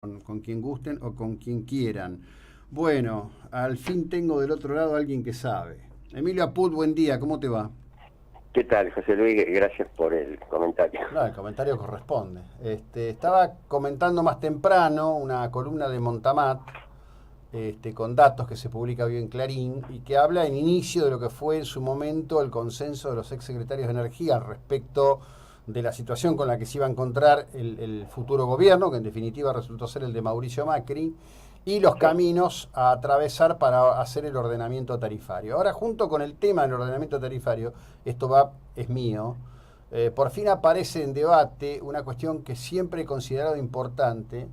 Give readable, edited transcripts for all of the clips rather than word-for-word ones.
con quien gusten o con quien quieran. Bueno, al fin tengo del otro lado a alguien que sabe. Emilio Apud, buen día, ¿cómo te va? ¿Qué tal, José Luis? Gracias por el comentario. No, el comentario corresponde. Estaba comentando más temprano una columna de Montamat, con datos que se publica hoy en Clarín y que habla en inicio de lo que fue en su momento el consenso de los exsecretarios de Energía respecto de la situación con la que se iba a encontrar el futuro gobierno, que en definitiva resultó ser el de Mauricio Macri, y los Sí, caminos a atravesar para hacer el ordenamiento tarifario. Ahora, junto con el tema del ordenamiento tarifario, es mío, por fin aparece en debate una cuestión que siempre he considerado importante,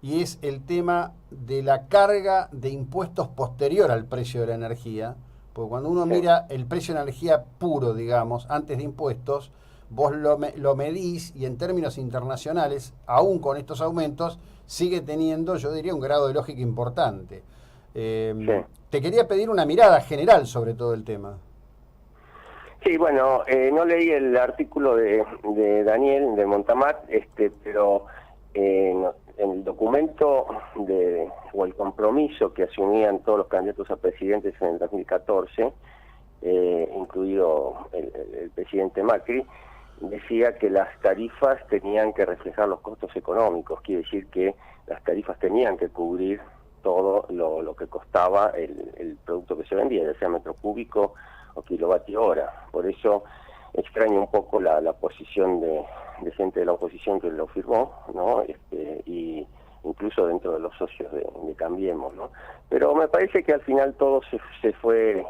y es el tema de la carga de impuestos posterior al precio de la energía, porque cuando uno sí. mira el precio de la energía puro, digamos, antes de impuestos, vos lo medís y en términos internacionales, aún con estos aumentos, sigue teniendo, yo diría, un grado de lógica importante. Sí, Te quería pedir una mirada general sobre todo el tema. sí, bueno, no leí el artículo de Daniel de Montamat, pero en el documento o el compromiso que asumían todos los candidatos a presidentes en el 2014, incluido el presidente Macri, decía que las tarifas tenían que reflejar los costos económicos, quiere decir que las tarifas tenían que cubrir todo lo que costaba el producto que se vendía, ya sea metro cúbico o kilovatio hora. Por eso extraño un poco la posición de gente de la oposición que lo firmó, ¿no? Y incluso dentro de los socios de Cambiemos, ¿no? Pero me parece que al final todo se fue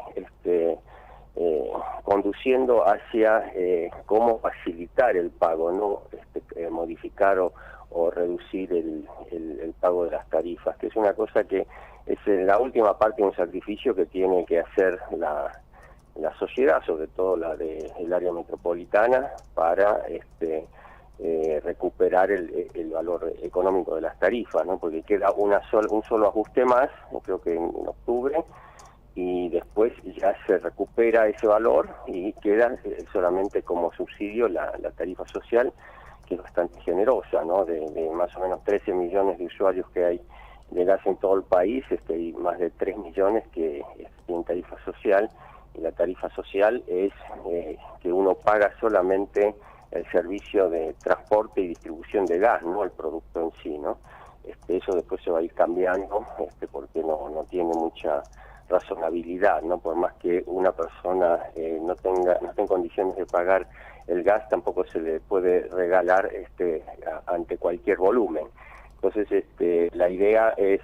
conduciendo hacia cómo facilitar el pago, no modificar o reducir el pago de las tarifas, que es una cosa que es la última parte de un sacrificio que tiene que hacer la sociedad, sobre todo la del área metropolitana, para recuperar el valor económico de las tarifas, ¿no? Porque queda un solo ajuste más, creo que en octubre, y después ya se recupera ese valor y queda solamente como subsidio la tarifa social, que es bastante generosa, ¿no? De más o menos 13 millones de usuarios que hay de gas en todo el país, hay más de 3 millones que tienen tarifa social, y la tarifa social es que uno paga solamente el servicio de transporte y distribución de gas, no el producto en sí, ¿no? Eso después se va a ir cambiando, porque no tiene mucha razonabilidad, ¿no? Por más que una persona no esté en condiciones de pagar el gas, tampoco se le puede regalar ante cualquier volumen. Entonces, la idea es,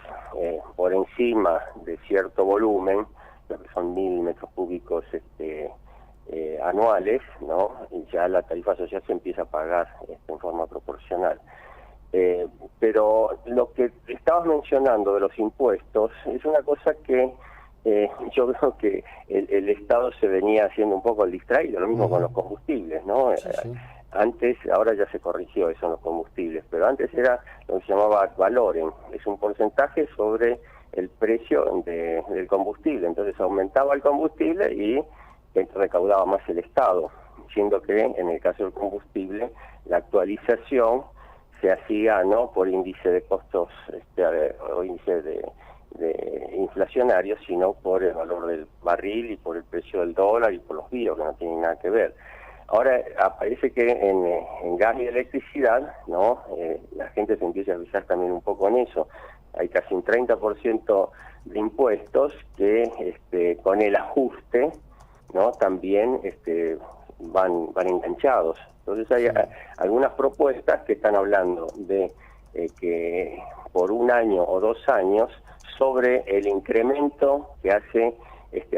por encima de cierto volumen, lo que son 1.000 metros cúbicos anuales, ¿no? Y ya la tarifa social se empieza a pagar en forma proporcional. Pero lo que estabas mencionando de los impuestos es una cosa que yo creo que el Estado se venía haciendo un poco el distraído, lo mismo con los combustibles, ¿no? Sí, sí. Antes, ahora ya se corrigió eso en los combustibles, pero antes era lo que se llamaba ad valorem, es un porcentaje sobre el precio del combustible, entonces aumentaba el combustible y recaudaba más el Estado, siendo que en el caso del combustible la actualización se hacía no por índice de costos o índice de inflacionarios, sino por el valor del barril y por el precio del dólar y por los bios, que no tienen nada que ver. Ahora aparece que en gas y electricidad, ¿no? La gente se empieza a fijar también un poco en eso. Hay casi un 30% de impuestos que con el ajuste, ¿no? También van enganchados. Entonces hay Sí. algunas propuestas que están hablando de que por un año o 2 años, sobre el incremento que hace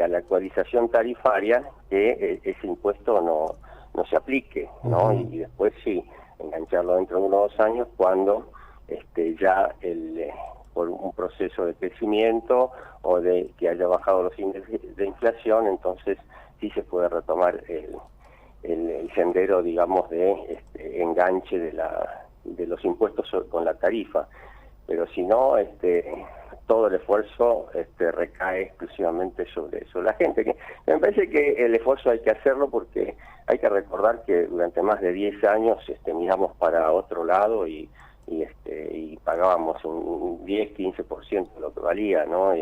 a la actualización tarifaria, que ese impuesto no se aplique, ¿no? Ujú. Y después sí, engancharlo dentro de 1 o 2 años cuando ya por un proceso de crecimiento o de que haya bajado los índices de inflación, entonces sí se puede retomar el sendero, digamos, de enganche de los impuestos con la tarifa. Pero si no, todo el esfuerzo recae exclusivamente sobre la gente. Que me parece que el esfuerzo hay que hacerlo porque hay que recordar que durante más de 10 años miramos para otro lado y y pagábamos un 10-15% de lo que valía, ¿no?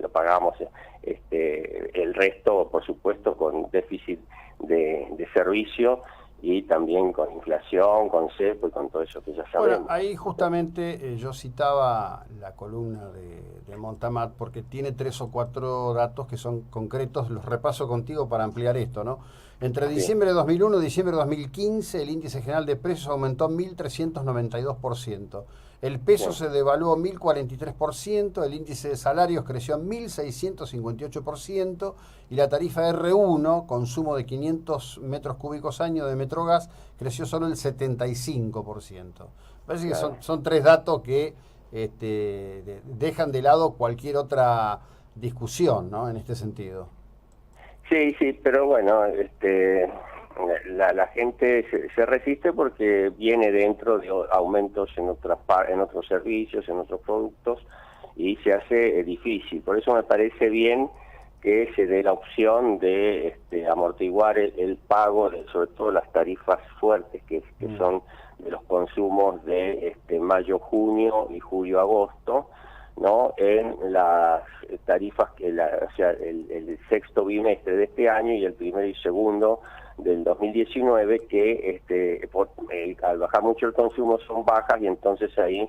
Lo pagábamos el resto, por supuesto, con déficit de servicio y también con inflación, con cepo y con todo eso que ya sabemos. Bueno, ahí justamente yo citaba la columna de Montamat porque tiene 3 o 4 datos que son concretos, los repaso contigo para ampliar esto, ¿no? Entre diciembre de 2001 y diciembre de 2015 el índice general de precios aumentó 1.392%. El peso se devaluó 1.043%, el índice de salarios creció 1.658% y la tarifa R1, consumo de 500 metros cúbicos año de Metrogas, creció solo el 75%. Parece que son 3 datos que dejan de lado cualquier otra discusión, ¿no? En este sentido. Sí, pero bueno, la gente se resiste porque viene dentro de aumentos en otros servicios, en otros productos, y se hace difícil. Por eso me parece bien que se dé la opción de amortiguar el pago de sobre todo las tarifas fuertes que son de los consumos de mayo, junio y julio, agosto, ¿no? En las tarifas o sea, el sexto bimestre de este año y el primero y segundo del 2019, que al bajar mucho el consumo son bajas, y entonces ahí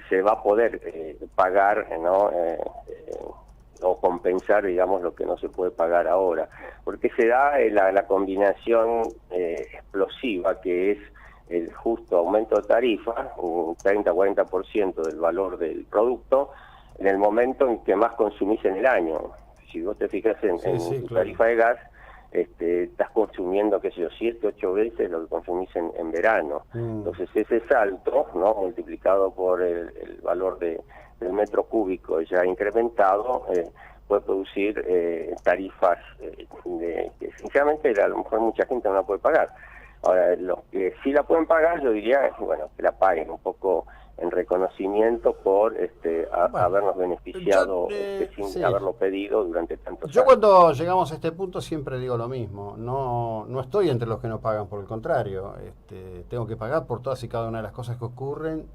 se va a poder pagar, ¿no? O compensar, digamos, lo que no se puede pagar ahora, porque se da la combinación explosiva que es el justo aumento de tarifa, un 30-40% del valor del producto, en el momento en que más consumís en el año. Si vos te fijas en tu tarifa de gas, estás consumiendo, qué sé yo, 7-8 veces lo que consumís en verano. Entonces ese salto, ¿no? Multiplicado por el valor del metro cúbico ya incrementado, puede producir tarifas que sinceramente a lo mejor mucha gente no la puede pagar. Ahora, los que sí la pueden pagar, yo diría, bueno, que la paguen un poco en reconocimiento por habernos beneficiado sin haberlo pedido durante tantos años. Yo cuando llegamos a este punto siempre digo lo mismo, no estoy entre los que no pagan, por el contrario, tengo que pagar por todas y cada una de las cosas que ocurren,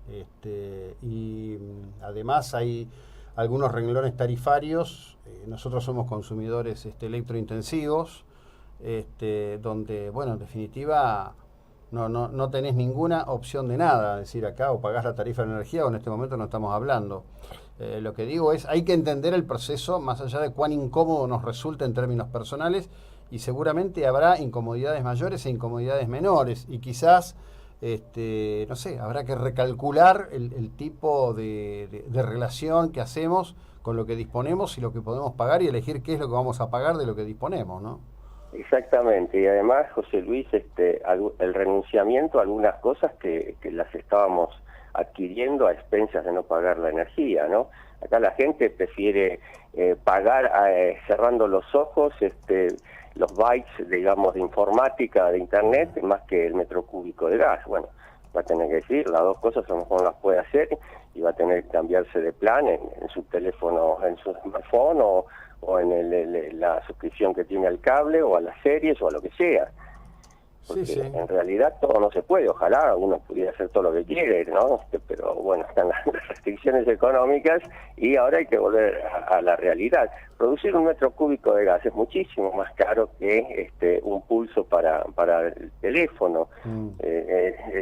y además hay algunos renglones tarifarios, nosotros somos consumidores electrointensivos, donde, bueno, en definitiva no tenés ninguna opción de nada, es decir, acá o pagás la tarifa de energía o en este momento no estamos hablando. Lo que digo es, hay que entender el proceso más allá de cuán incómodo nos resulta en términos personales, y seguramente habrá incomodidades mayores e incomodidades menores, y quizás, no sé, habrá que recalcular el tipo de relación que hacemos con lo que disponemos y lo que podemos pagar, y elegir qué es lo que vamos a pagar de lo que disponemos, ¿no? Exactamente, y además, José Luis, el renunciamiento a algunas cosas que las estábamos adquiriendo a expensas de no pagar la energía, ¿no? Acá la gente prefiere pagar cerrando los ojos los bytes, digamos, de informática, de internet, más que el metro cúbico de gas. Bueno, va a tener que decir, las dos cosas a lo mejor no las puede hacer, y va a tener que cambiarse de plan en su teléfono, en su smartphone, o en la suscripción que tiene al cable, o a las series, o a lo que sea. Porque en realidad todo no se puede. Ojalá uno pudiera hacer todo lo que quiere, ¿no? Pero bueno, están las restricciones económicas, y ahora hay que volver a la realidad. Producir un metro cúbico de gas es muchísimo más caro que un pulso para el teléfono.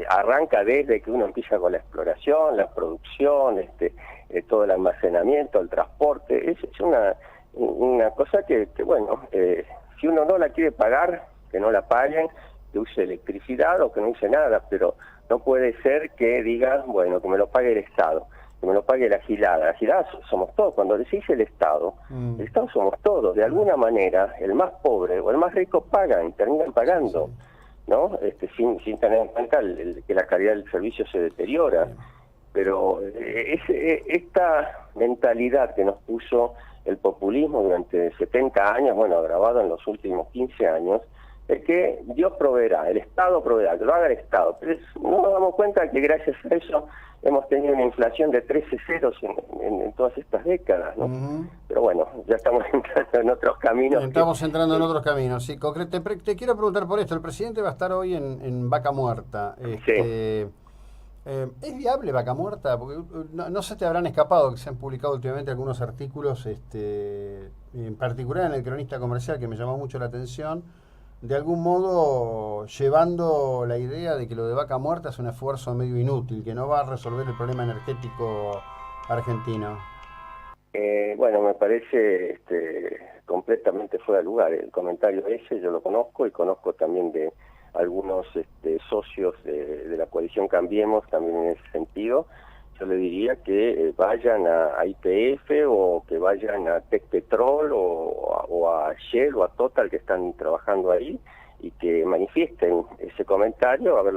Arranca desde que uno empieza con la exploración, la producción, todo el almacenamiento, el transporte. Es una cosa que bueno, si uno no la quiere pagar, que no la paguen, que use electricidad o que no use nada, pero no puede ser que digan, bueno, que me lo pague el Estado, que me lo pague la Gilada somos todos. Cuando decís el Estado somos todos. De alguna manera, el más pobre o el más rico terminan pagando, ¿no? Sin tener en cuenta que la calidad del servicio se deteriora. Pero esta mentalidad que nos puso el populismo durante 70 años, bueno, agravado en los últimos 15 años, es que Dios proveerá, el Estado proveerá, que lo haga el Estado. Pero no nos damos cuenta que gracias a eso hemos tenido una inflación de 13 ceros en todas estas décadas, ¿no? Pero bueno, ya estamos entrando en otros caminos. Estamos entrando en otros caminos, sí. Te quiero preguntar por esto. El presidente va a estar hoy en Vaca Muerta. ¿Es viable Vaca Muerta? Porque no se te habrán escapado que se han publicado últimamente algunos artículos, en particular en el Cronista Comercial, que me llamó mucho la atención, de algún modo llevando la idea de que lo de Vaca Muerta es un esfuerzo medio inútil, que no va a resolver el problema energético argentino. Bueno, me parece completamente fuera de lugar el comentario ese. Yo lo conozco y conozco también de algunos socios de la coalición Cambiemos también en ese sentido. Yo le diría que vayan a YPF o que vayan a Tech Petrol o a Shell o a Total, que están trabajando ahí, y que manifiesten ese comentario, a ver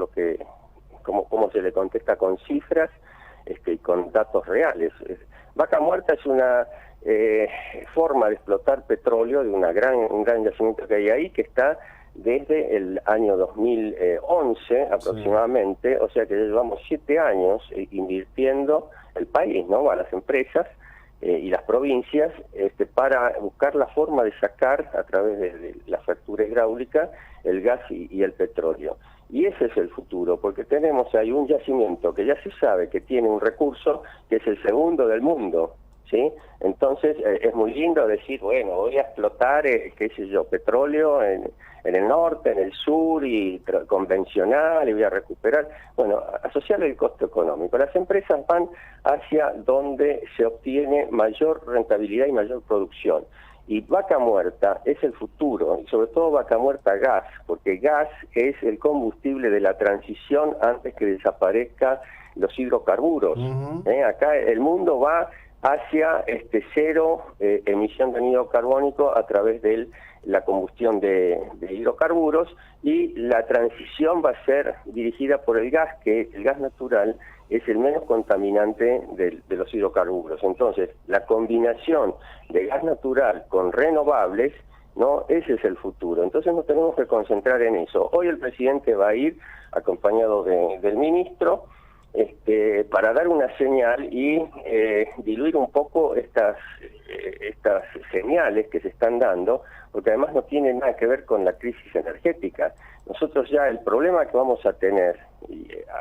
cómo se le contesta con cifras y con datos reales. Vaca Muerta es una forma de explotar petróleo de un gran yacimiento que hay ahí, que está desde el año 2011 aproximadamente, sí. O sea que llevamos 7 años invirtiendo el país, ¿no?, a las empresas y las provincias para buscar la forma de sacar a través de la fractura hidráulica el gas y el petróleo. Y ese es el futuro, porque tenemos ahí un yacimiento que ya se sabe que tiene un recurso que es el segundo del mundo, ¿sí? Entonces es muy lindo decir, bueno, voy a explotar, qué sé yo, petróleo en el norte, en el sur, y convencional, y voy a recuperar. Bueno, asociarle el costo económico. Las empresas van hacia donde se obtiene mayor rentabilidad y mayor producción. Y Vaca Muerta es el futuro, y sobre todo Vaca Muerta gas, porque gas es el combustible de la transición antes que desaparezca los hidrocarburos. Acá el mundo va hacia cero emisión de anhídrido carbónico a través de la combustión de hidrocarburos, y la transición va a ser dirigida por el gas, que el gas natural es el menos contaminante de los hidrocarburos. Entonces, la combinación de gas natural con renovables, ¿no?, ese es el futuro. Entonces nos tenemos que concentrar en eso. Hoy el presidente va a ir acompañado del ministro para dar una señal y diluir un poco estas señales que se están dando, porque además no tiene nada que ver con la crisis energética. Nosotros ya el problema que vamos a tener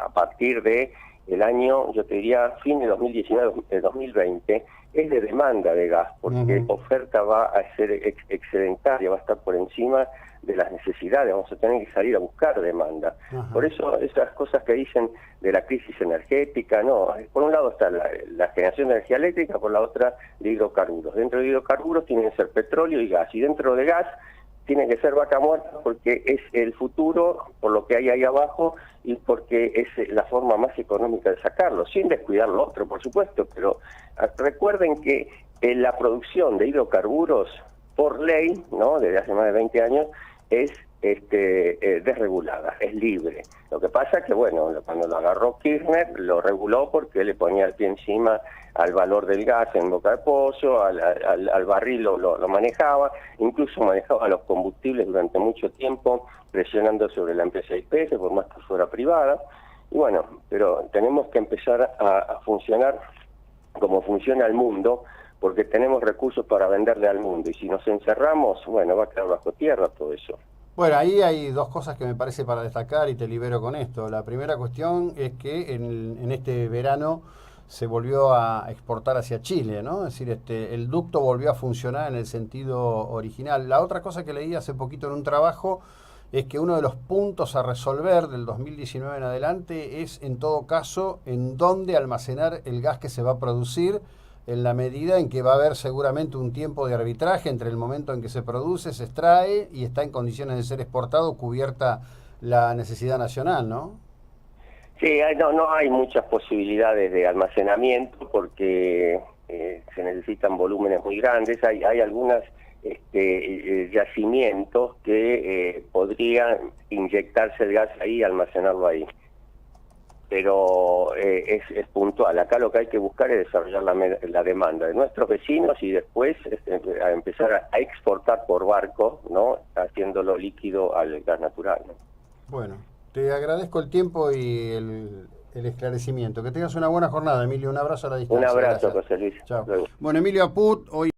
a partir de el año, yo te diría, fin de 2019, 2020, es de demanda de gas, porque oferta va a ser excedentaria, va a estar por encima de las necesidades, vamos a tener que salir a buscar demanda. Por eso esas cosas que dicen de la crisis energética, no, por un lado está la generación de energía eléctrica, por la otra de hidrocarburos. Dentro de hidrocarburos tienen que ser petróleo y gas, y dentro de gas tiene que ser Vaca Muerta, porque es el futuro, por lo que hay ahí abajo, y porque es la forma más económica de sacarlo, sin descuidar lo otro, por supuesto. Pero recuerden que la producción de hidrocarburos, por ley, ¿no?, desde hace más de 20 años, es desregulada, es libre. Lo que pasa que, bueno, cuando lo agarró Kirchner, lo reguló porque le ponía el pie encima al valor del gas en Boca de Pozo, al barril lo manejaba, incluso manejaba los combustibles durante mucho tiempo, presionando sobre la empresa YPF, por más que fuera privada. Y bueno, pero tenemos que empezar a funcionar como funciona el mundo, porque tenemos recursos para venderle al mundo, y si nos encerramos, bueno, va a quedar bajo tierra todo eso. Bueno, ahí hay dos cosas que me parece para destacar y te libero con esto. La primera cuestión es que en este verano se volvió a exportar hacia Chile, ¿no? Es decir, el ducto volvió a funcionar en el sentido original. La otra cosa que leí hace poquito en un trabajo es que uno de los puntos a resolver del 2019 en adelante es, en todo caso, en dónde almacenar el gas que se va a producir, en la medida en que va a haber seguramente un tiempo de arbitraje entre el momento en que se produce, se extrae y está en condiciones de ser exportado, cubierta la necesidad nacional, ¿no? Sí, no hay muchas posibilidades de almacenamiento porque se necesitan volúmenes muy grandes. Hay algunas yacimientos que podrían inyectarse el gas ahí y almacenarlo ahí. Pero es puntual. Acá lo que hay que buscar es desarrollar la demanda de nuestros vecinos y después a empezar a exportar por barco, ¿no?, haciéndolo líquido al gas natural, ¿no? Bueno, te agradezco el tiempo y el esclarecimiento. Que tengas una buena jornada, Emilio. Un abrazo a la distancia. Un abrazo, Gracias. José Luis. Chao. Bueno, Emilio Aput, hoy